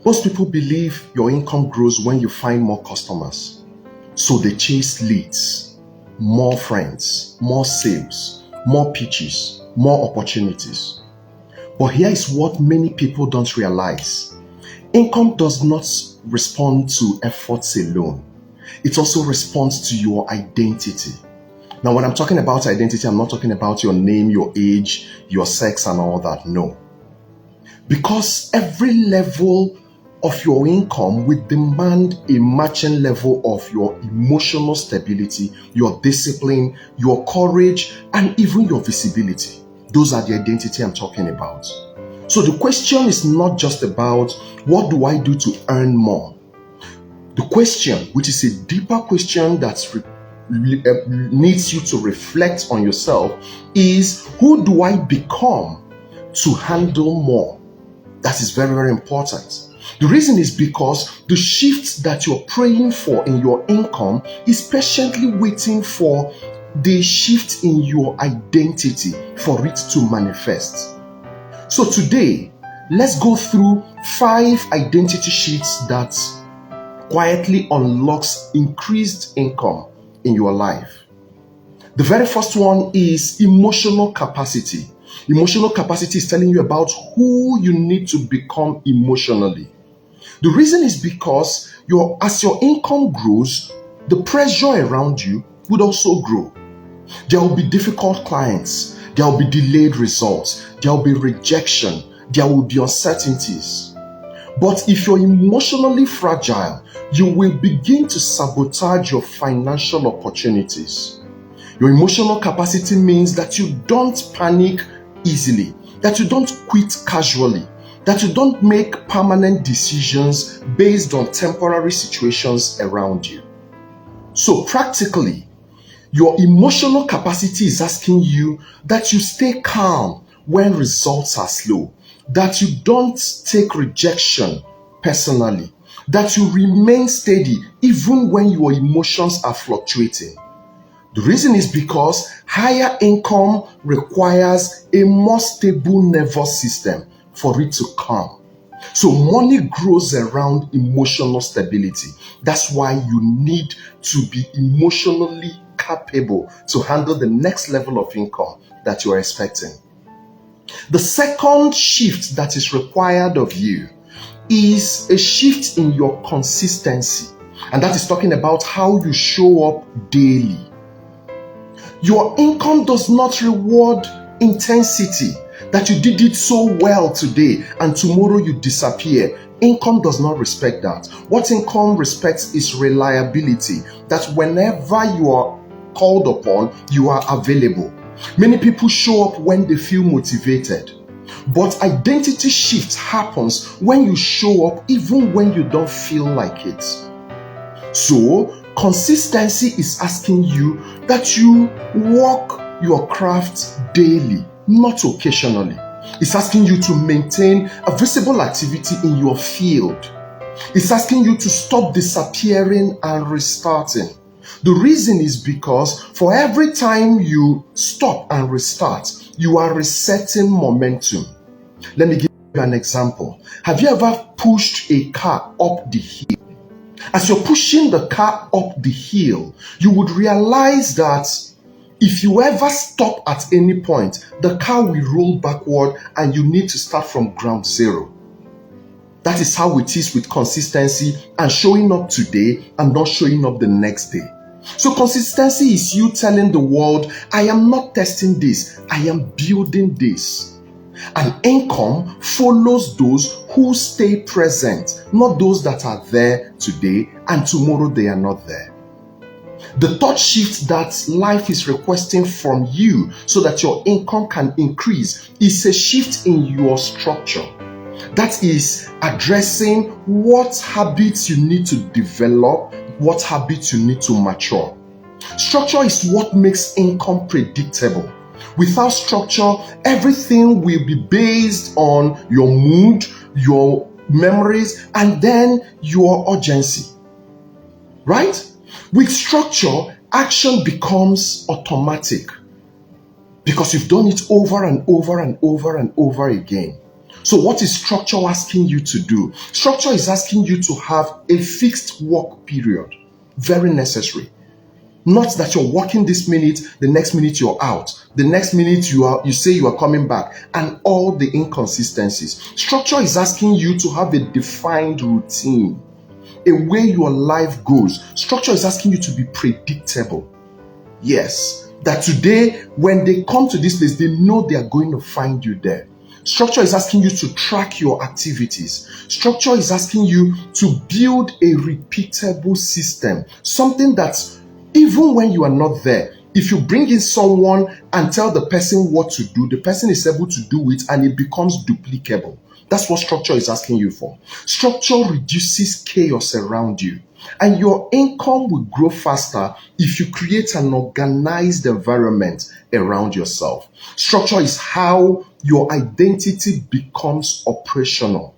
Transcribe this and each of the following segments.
Most people believe your income grows when you find more customers. So they chase leads, more friends, more sales, more pitches, more opportunities. But here is what many people don't realize. Income does not respond to efforts alone. It also responds to your identity. Now, when I'm talking about identity, I'm not talking about your name, your age, your sex, and all that. No. Because every level of your income will demand a matching level of your emotional stability, your discipline, your courage, and even your visibility. Those are the identity I'm talking about. So the question is not just about what do I do to earn more? The question, which is a deeper question that needs you to reflect on yourself, is who do I become to handle more? That is very, very important. The reason is because the shift that you're praying for in your income is patiently waiting for the shift in your identity for it to manifest. So today, let's go through 5 identity shifts that quietly unlocks increased income in your life. The very first one is emotional capacity. Emotional capacity is telling you about who you need to become emotionally. The reason is because as your income grows, the pressure around you would also grow. There will be difficult clients. There will be delayed results. There will be rejection. There will be uncertainties. But if you're emotionally fragile, you will begin to sabotage your financial opportunities. Your emotional capacity means that you don't panic easily, that you don't quit casually, that you don't make permanent decisions based on temporary situations around you. So practically, your emotional capacity is asking you that you stay calm when results are slow, that you don't take rejection personally, that you remain steady even when your emotions are fluctuating. The reason is because higher income requires a more stable nervous system for it to come. So money grows around emotional stability. That's why you need to be emotionally capable to handle the next level of income that you are expecting. The second shift that is required of you is a shift in your consistency. And that is talking about how you show up daily. Your income does not reward intensity, that you did it so well today and tomorrow you disappear. Income does not respect that. What income respects is reliability, that whenever you are called upon, you are available. Many people show up when they feel motivated, but identity shift happens when you show up even when you don't feel like it. So, consistency is asking you that you work your craft daily, not occasionally. It's asking you to maintain a visible activity in your field. It's asking you to stop disappearing and restarting. The reason is because for every time you stop and restart, you are resetting momentum. Let me give you an example. Have you ever pushed a car up the hill? As you're pushing the car up the hill, you would realize that if you ever stop at any point, the car will roll backward and you need to start from ground zero. That is how it is with consistency and showing up today and not showing up the next day. So consistency is you telling the world, I am not testing this, I am building this. And income follows those who stay present, not those that are there today and tomorrow they are not there. The third shift that life is requesting from you so that your income can increase is a shift in your structure. That is addressing what habits you need to develop, what habits you need to mature. Structure is what makes income predictable. Without structure, everything will be based on your mood, your memories, and then your urgency. Right? With structure, action becomes automatic because you've done it over and over and over and over again. So what is structure asking you to do? Structure is asking you to have a fixed work period. Very necessary. Not that you're working this minute, the next minute you're out, the next minute you say you are coming back, and all the inconsistencies. Structure is asking you to have a defined routine, a way your life goes. Structure is asking you to be predictable. Yes, that today when they come to this place, they know they are going to find you there. Structure is asking you to track your activities. Structure is asking you to build a repeatable system, something that even when you are not there, if you bring in someone and tell the person what to do, the person is able to do it and it becomes duplicable. That's what structure is asking you for. Structure reduces chaos around you, and your income will grow faster if you create an organized environment around yourself. Structure is how your identity becomes operational.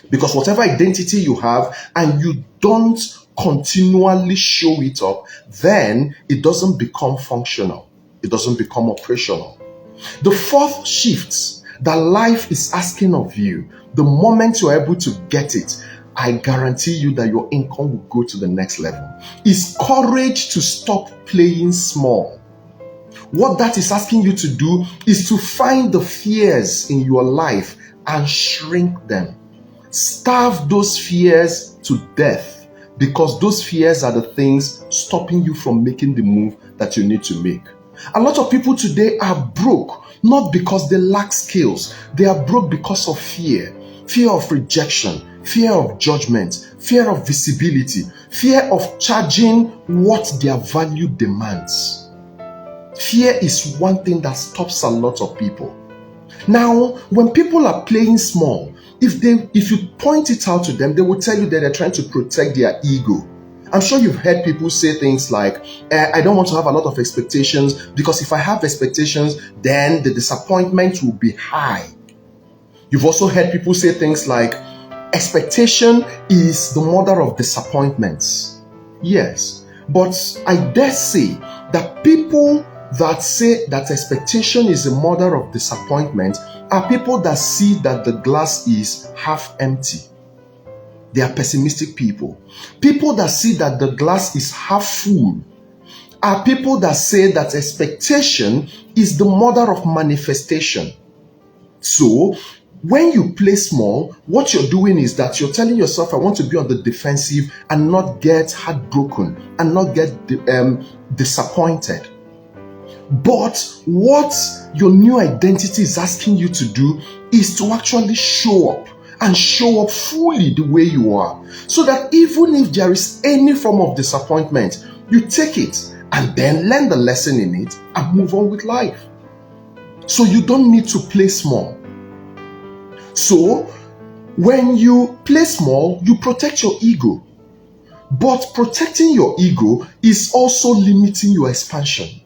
Because whatever identity you have and you don't continually show it up, then it doesn't become functional. It doesn't become operational. The fourth shift that life is asking of you, the moment you're able to get it, I guarantee you that your income will go to the next level, is courage to stop playing small. What that is asking you to do is to find the fears in your life and shrink them. Starve those fears to death, because those fears are the things stopping you from making the move that you need to make. A lot of people today are broke, not because they lack skills. They are broke because of fear. Fear of rejection, fear of judgment, fear of visibility, fear of charging what their value demands. Fear is one thing that stops a lot of people. Now, when people are playing small, if you point it out to them, they will tell you that they're trying to protect their ego. I'm sure you've heard people say things like, I don't want to have a lot of expectations, because if I have expectations, then the disappointment will be high. You've also heard people say things like, expectation is the mother of disappointments. Yes, but I dare say that people that say that expectation is the mother of disappointment are people that see that the glass is half empty. They are pessimistic people. People that see that the glass is half full are people that say that expectation is the mother of manifestation. So, when you play small, what you're doing is that you're telling yourself, I want to be on the defensive and not get heartbroken and not get disappointed. But what your new identity is asking you to do is to actually show up, and show up fully the way you are, so that even if there is any form of disappointment, you take it and then learn the lesson in it and move on with life. So you don't need to play small. So when you play small, you protect your ego. But protecting your ego is also limiting your expansion.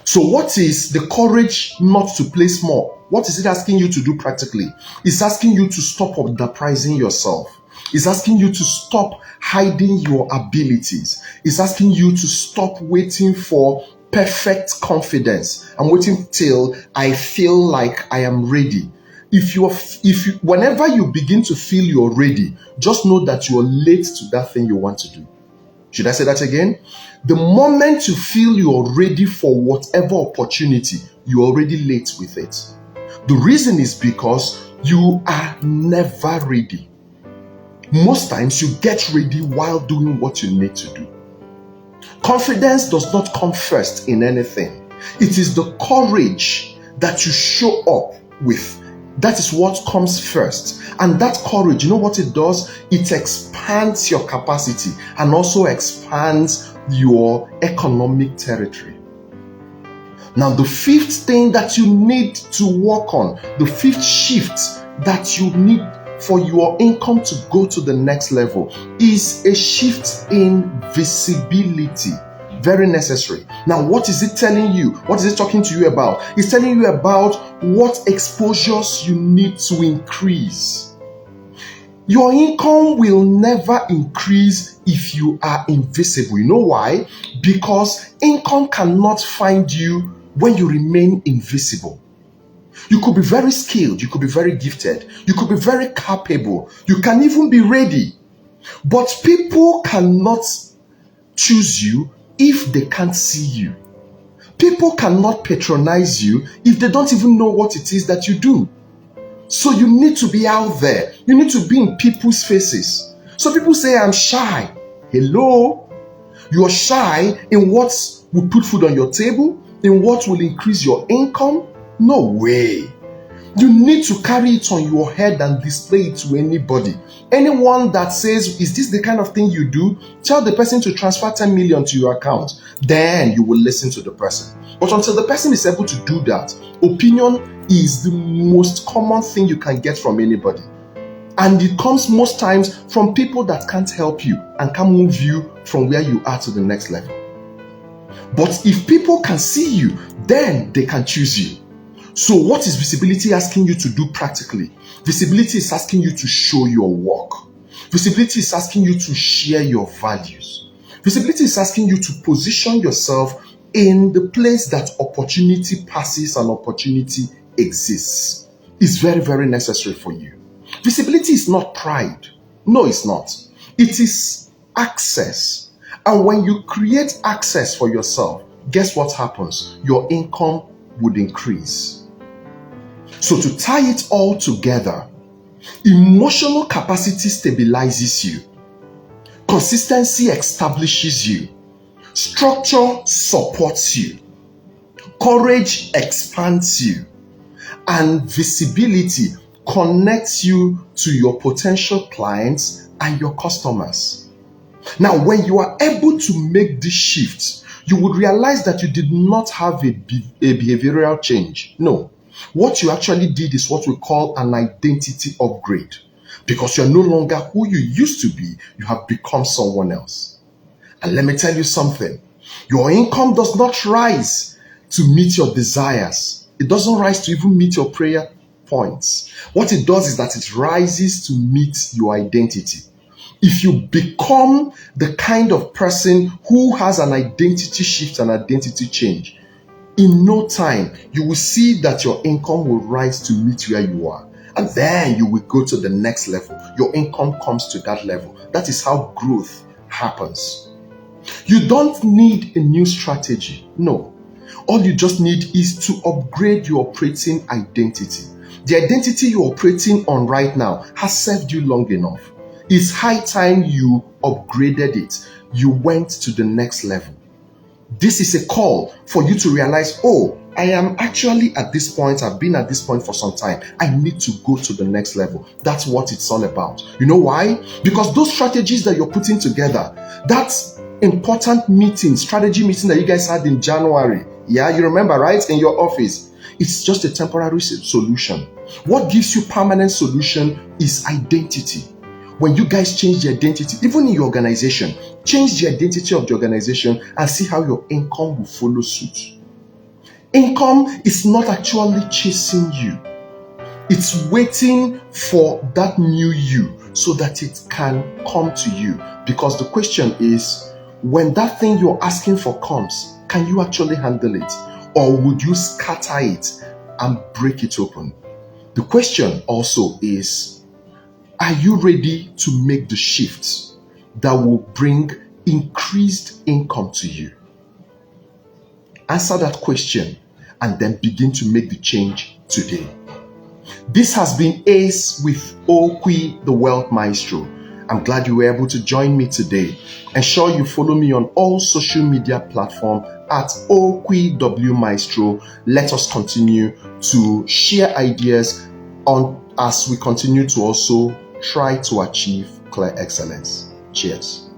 So what is the courage not to play small? What is it asking you to do practically? It's asking you to stop underpricing yourself. It's asking you to stop hiding your abilities. It's asking you to stop waiting for perfect confidence. I'm waiting till I feel like I am ready. Whenever you begin to feel you're ready, just know that you're late to that thing you want to do. Should I say that again? The moment you feel you're ready for whatever opportunity, you're already late with it. The reason is because you are never ready. Most times you get ready while doing what you need to do. Confidence does not come first in anything. It is the courage that you show up with. That is what comes first. And that courage, you know what it does? It expands your capacity and also expands your economic territory. Now, the fifth thing that you need to work on, the fifth shift that you need for your income to go to the next level, is a shift in visibility. Very necessary. Now, what is it telling you? What is it talking to you about? It's telling you about what exposures you need to increase. Your income will never increase if you are invisible. You know why? Because income cannot find you when you remain invisible. You could be very skilled, you could be very gifted, you could be very capable, you can even be ready. But people cannot choose you if they can't see you. People cannot patronize you if they don't even know what it is that you do. So you need to be out there. You need to be in people's faces. So people say, I'm shy. Hello? You are shy in what will put food on your table, in what will increase your income? No way. You need to carry it on your head and display it to anybody. Anyone that says, is this the kind of thing you do? Tell the person to transfer 10 million to your account. Then you will listen to the person. But until the person is able to do that, opinion is the most common thing you can get from anybody. And it comes most times from people that can't help you and can move you from where you are to the next level. But if people can see you, then they can choose you. So what is visibility asking you to do practically? Visibility is asking you to show your work. Visibility is asking you to share your values. Visibility is asking you to position yourself in the place that opportunity passes and opportunity exists. It's very, very necessary for you. Visibility is not pride. No, it's not. It is access. And when you create access for yourself, guess what happens? Your income would increase. So to tie it all together, emotional capacity stabilizes you. Consistency establishes you. Structure supports you. Courage expands you. And visibility connects you to your potential clients and your customers. Now, when you are able to make this shift, you would realize that you did not have a behavioral change. No. What you actually did is what we call an identity upgrade. Because you're no longer who you used to be, you have become someone else. And let me tell you something. Your income does not rise to meet your desires. It doesn't rise to even meet your prayer points. What it does is that it rises to meet your identity. If you become the kind of person who has an identity shift, an identity change, in no time, you will see that your income will rise to meet where you are. And then you will go to the next level. Your income comes to that level. That is how growth happens. You don't need a new strategy. No. All you just need is to upgrade your operating identity. The identity you're operating on right now has served you long enough. It's high time you upgraded it. You went to the next level. This is a call for you to realize, oh, I am actually at this point. I've been at this point for some time. I need to go to the next level. That's what it's all about. You know why? Because those strategies that you're putting together, that's important strategy meeting that you guys had in January. Yeah, you remember, right? In your office. It's just a temporary solution. What gives you permanent solution is identity. When you guys change the identity, even in your organization, change the identity of the organization and see how your income will follow suit. Income is not actually chasing you. It's waiting for that new you so that it can come to you. Because the question is, when that thing you're asking for comes, can you actually handle it? Or would you scatter it and break it open? The question also is, are you ready to make the shift that will bring increased income to you? Answer that question and then begin to make the change today. This has been Ace with Oqui, the Wealth Maestro. I'm glad you were able to join me today. Ensure you follow me on all social media platforms at Oqui W Maestro. Let us continue to share ideas as we continue to also try to achieve clear excellence. Cheers.